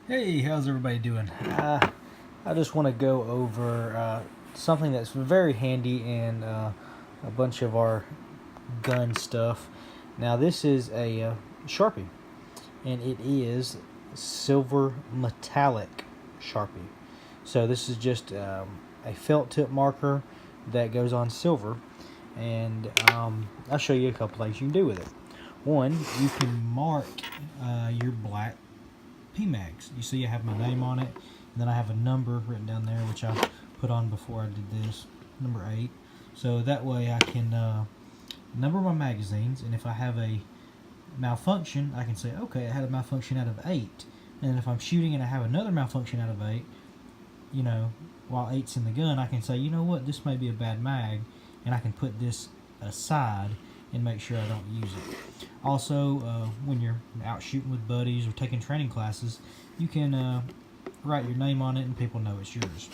Hey, how's everybody doing? I just want to go over something that's very handy in a bunch of our gun stuff. Now, this is a Sharpie, and it is silver metallic Sharpie. So this is just a felt tip marker that goes on silver, and I'll show you a couple things you can do with it. One, you can mark your black PMags. You see I have my name on it, and then I have a number written down there, which I put on before I did this, number 8. So that way I can number my magazines, and if I have a malfunction, I can say, okay, I had a malfunction out of 8. And if I'm shooting and I have another malfunction out of 8, you know, while 8's in the gun, I can say, you know what, this may be a bad mag, and I can put this aside and make sure I don't use it. Also, when you're out shooting with buddies or taking training classes, you can write your name on it and people know it's yours.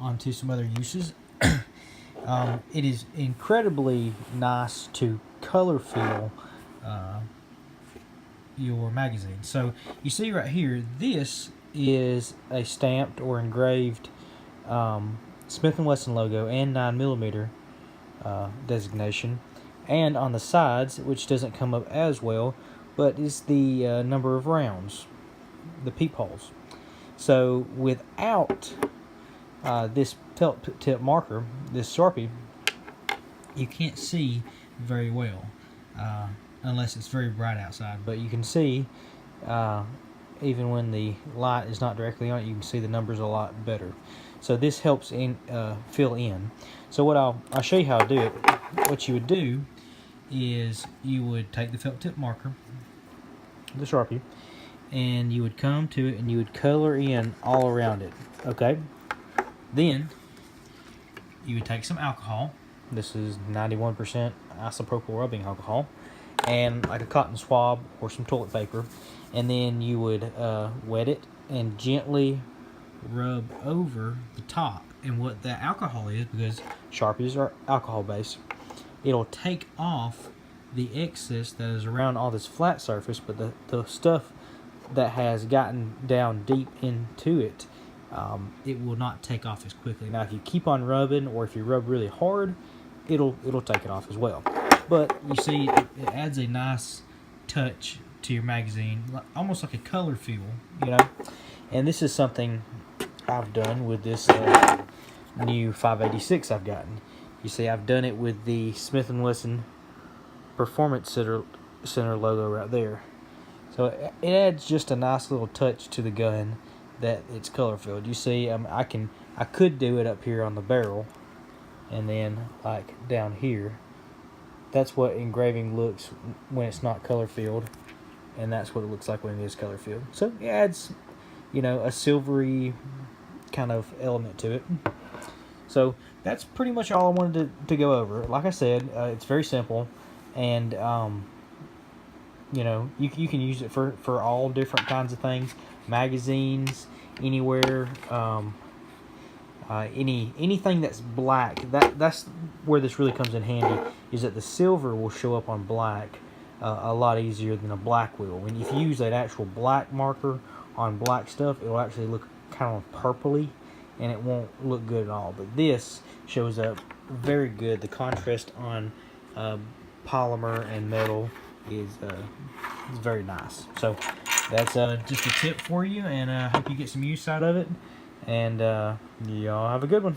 On to some other uses. It is incredibly nice to color fill your magazine. So you see right here, this is a stamped or engraved Smith & Wesson logo and 9mm designation, and on the sides, which doesn't come up as well, but is the number of rounds, the peepholes. So without this felt tip marker, this Sharpie, you can't see very well unless it's very bright outside, but you can see even when the light is not directly on it, you can see the numbers a lot better. So this helps fill in. So what I'll show you how to do it. What you would do is you would take the felt tip marker, the Sharpie, and you would come to it and you would color in all around it. Okay. Then you would take some alcohol. This is 91% isopropyl rubbing alcohol, and like a cotton swab or some toilet paper, and then you would wet it and gently rub over the top. And what that alcohol is, because Sharpies are alcohol based, it'll take off the excess that is around all this flat surface, but the stuff that has gotten down deep into it, it will not take off as quickly. Now if you keep on rubbing, or if you rub really hard, it'll take it off as well. But you see, it adds a nice touch to your magazine, almost like a color feel, you know. And this is something I've done with this new 586 I've gotten. You see, I've done it with the Smith & Wesson Performance Center logo right there. So it adds just a nice little touch to the gun that it's color filled. You see, I could do it up here on the barrel, and then like down here. That's what engraving looks when it's not color filled, and that's what it looks like when it is color filled. So it adds, you know, a silvery kind of element to it. So that's pretty much all I wanted to go over. Like I said, it's very simple, and you know, you can use it for all different kinds of things, magazines, anywhere, anything that's black. That's where this really comes in handy, is that the silver will show up on black a lot easier than a black will. When if you use an actual black marker on black stuff, it will actually look kind of purpley, and it won't look good at all. But this shows up very good. The contrast on polymer and metal is very nice. So that's just a tip for you, and I hope you get some use out of it. And y'all have a good one.